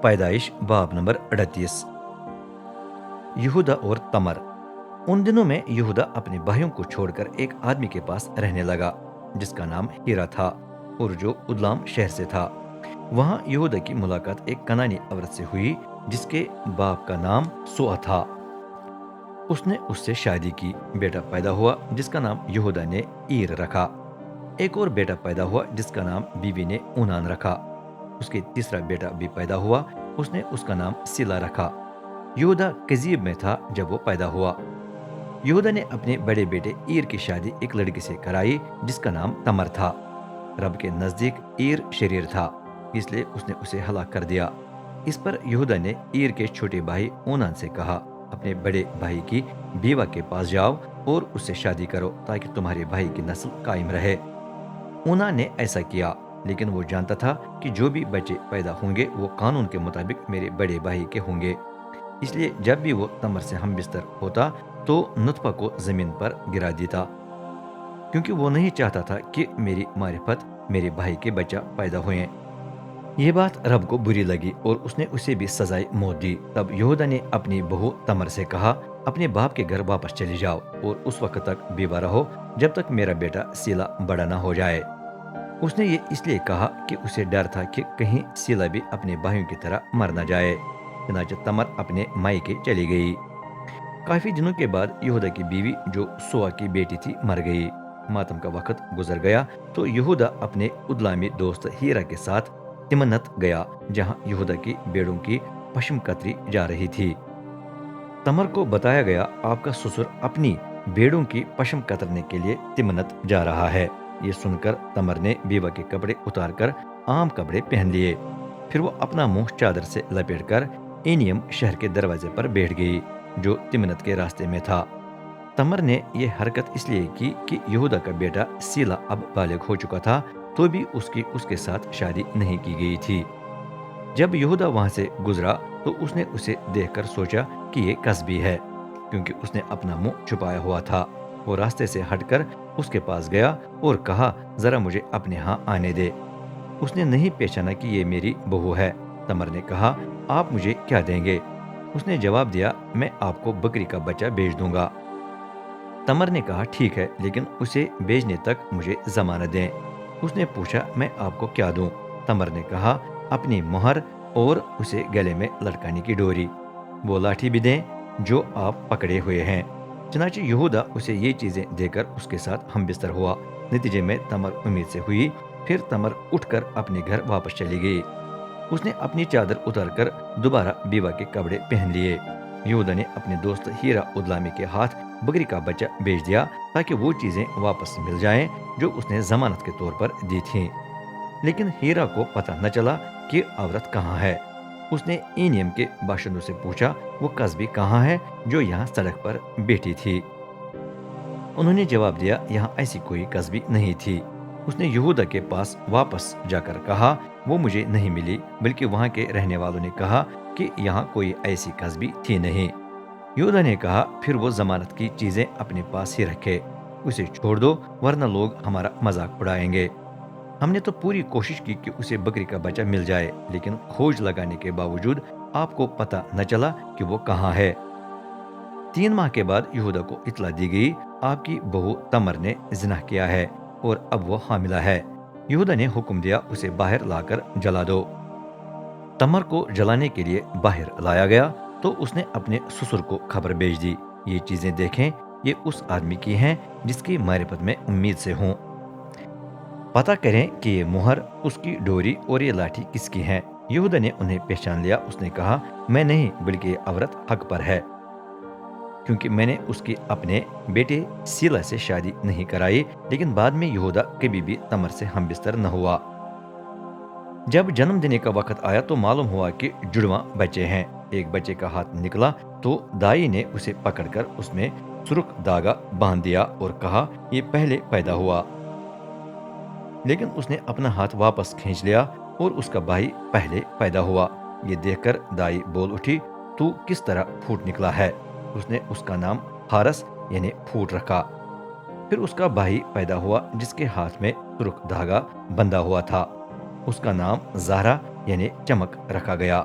पैदाइश बाब नंबर 38। यहूदा और तमर। उन दिनों में यहूदा अपने भाइयों को छोड़कर एक आदमी के पास रहने लगा जिसका नाम हीरा था और जो उदलाम शहर से था। वहां यहूदा की मुलाकात एक कनानी औरत से हुई जिसके बाप का नाम सुआ था। उसने उससे शादी की, बेटा पैदा हुआ जिसका नाम यहूदा ने ईर रखा। एक और बेटा पैदा हुआ जिसका नाम बीवी ने ऊनान रखा। उसके तीसरा बेटा भी पैदा हुआ, उसने उसका नाम सिला रखा। यहूदा कजीब में था जब वो पैदा हुआ। यहूदा ने अपने बड़े बेटे ईर की शादी एक लड़की से कराई जिसका नाम तमर था। रब के नजदीक ईर शरीर था, इसलिए उसने उसे हलाक कर दिया। इस पर यहूदा ने ईर के छोटे भाई ओनान से कहा, अपने बड़े भाई की बीवा के पास जाओ और उससे शादी करो ताकि तुम्हारे भाई की नस्ल कायम रहे। ओनान ने ऐसा किया, लेकिन वो जानता था कि जो भी बच्चे पैदा होंगे वो कानून के मुताबिक मेरे बड़े भाई के होंगे। इसलिए जब भी वो तमर से हम बिस्तर होता तो नुतफा को जमीन पर गिरा देता, क्योंकि वो नहीं चाहता था कि मेरी मारिफत मेरे भाई के बच्चा पैदा हुए। ये बात रब को बुरी लगी और उसने उसे भी सजाए मौत दी। तब यहूदा ने अपनी बहू तमर से कहा, अपने बाप के घर वापस चली जाओ और उस वक्त तक बेवा रहो जब तक मेरा बेटा सीला बड़ा ना हो जाए। उसने ये इसलिए कहा कि उसे डर था कि कहीं सीला भी अपने भाइयों की तरह मर न जाए। चनाचे तमर अपने मायके चली गई। काफी दिनों के बाद यहूदा की बीवी जो सुआ की बेटी थी मर गई। मातम का वक्त गुजर गया तो यहूदा अपने उदलामी दोस्त हीरा के साथ तिमनत गया जहां यहूदा की बेड़ों की पश्म कतरी जा रही थी। तमर को बताया गया, आपका ससुर अपनी बेड़ों की पश्म कतरने के लिए तिमनत जा रहा है। ये सुनकर तमर ने बीवा के कपड़े उतारकर आम कपड़े पहन लिए। फिर वो अपना मुंह चादर से लपेटकर एनियम शहर के दरवाजे पर बैठ गई जो तिमनत के रास्ते में था। तमर ने यह हरकत इसलिए की कि यहूदा का बेटा सीला अब बालिग हो चुका था तो भी उसके साथ शादी नहीं की गई थी। जब यहूदा वहां से गुजरा तो उसने उसे देखकर सोचा कि ये कसबी है, क्योंकि उसने अपना मुंह छुपाया हुआ था। वो रास्ते से हटकर उसके पास गया और कहा, जरा मुझे अपने यहाँ आने दे। उसने नहीं पहचाना कि ये मेरी बहू है। तमर ने कहा, आप मुझे क्या देंगे? उसने जवाब दिया, मैं आपको बकरी का बच्चा बेच दूंगा। तमर ने कहा, ठीक है, लेकिन उसे बेचने तक मुझे जमानत दें। उसने पूछा, मैं आपको क्या दूं? तमर ने कहा, अपनी मोहर और उसे गले में लटकाने की डोरी, वो लाठी भी दें जो आप पकड़े हुए हैं। चनाचे यहूदा उसे ये चीजें देकर उसके साथ हम बिस्तर हुआ। नतीजे में तमर उम्मीद से हुई। फिर तमर उठकर अपने घर वापस चली गई। उसने अपनी चादर उतारकर दोबारा बीवा के कपड़े पहन लिए। यहूदा ने अपने दोस्त हीरा उदलामी के हाथ बकरी का बच्चा बेच दिया ताकि वो चीजें वापस मिल जाएं जो उसने जमानत के तौर पर दी थीं। लेकिन हीरा को पता न चला कि औरत कहाँ है। उसने एनियम के बाशिंदों से पूछा, वो कस्बी कहाँ है जो यहाँ सड़क पर बैठी थी? उन्होंने जवाब दिया, यहाँ ऐसी कोई कस्बी नहीं थी। उसने यहूदा के पास वापस जाकर कहा, वो मुझे नहीं मिली, बल्कि वहाँ के रहने वालों ने कहा कि यहाँ कोई ऐसी कस्बी थी नहीं। यहूदा ने कहा, फिर वो जमानत की चीजें अपने पास ही रखे, उसे छोड़ दो वरना लोग हमारा मजाक उड़ाएंगे। हमने तो पूरी कोशिश की कि उसे बकरी का बच्चा मिल जाए, लेकिन खोज लगाने के बावजूद आपको पता न चला कि वो कहाँ है। 3 माह के बाद यहूदा को इतला दी गई, आपकी बहू तमर ने जिना किया है और अब वो हामिला है। यहूदा ने हुक्म दिया, उसे बाहर लाकर जला दो। तमर को जलाने के लिए बाहर लाया गया तो उसने अपने ससुर को खबर भेज दी, ये चीजें देखें, ये उस आदमी की हैं जिसकी मारिफत में उम्मीद से हूँ। पता करें कि ये मुहर, उसकी डोरी और ये लाठी किसकी है। यहूदा ने उन्हें पहचान लिया। उसने कहा, मैं नहीं, बल्कि ये औरत हक पर है, क्योंकि मैंने उसकी अपने बेटे सीला से शादी नहीं कराई। लेकिन बाद में यहूदा कभी भी तमर से हम बिस्तर न हुआ। जब जन्म देने का वक्त आया तो मालूम हुआ कि जुड़वा बच्चे हैं। एक बच्चे का हाथ निकला तो दाई ने उसे पकड़कर उसमें सुर्ख धागा बांध दिया और कहा, ये पहले पैदा हुआ। लेकिन उसने अपना हाथ वापस खींच लिया और उसका भाई पहले पैदा हुआ। ये देखकर दाई बोल उठी, तू किस तरह फूट निकला है? उसने उसका नाम हारस यानी फूट रखा। फिर उसका भाई पैदा हुआ जिसके हाथ में सुर्ख धागा बंधा हुआ था। उसका नाम ज़हरा यानी चमक रखा गया।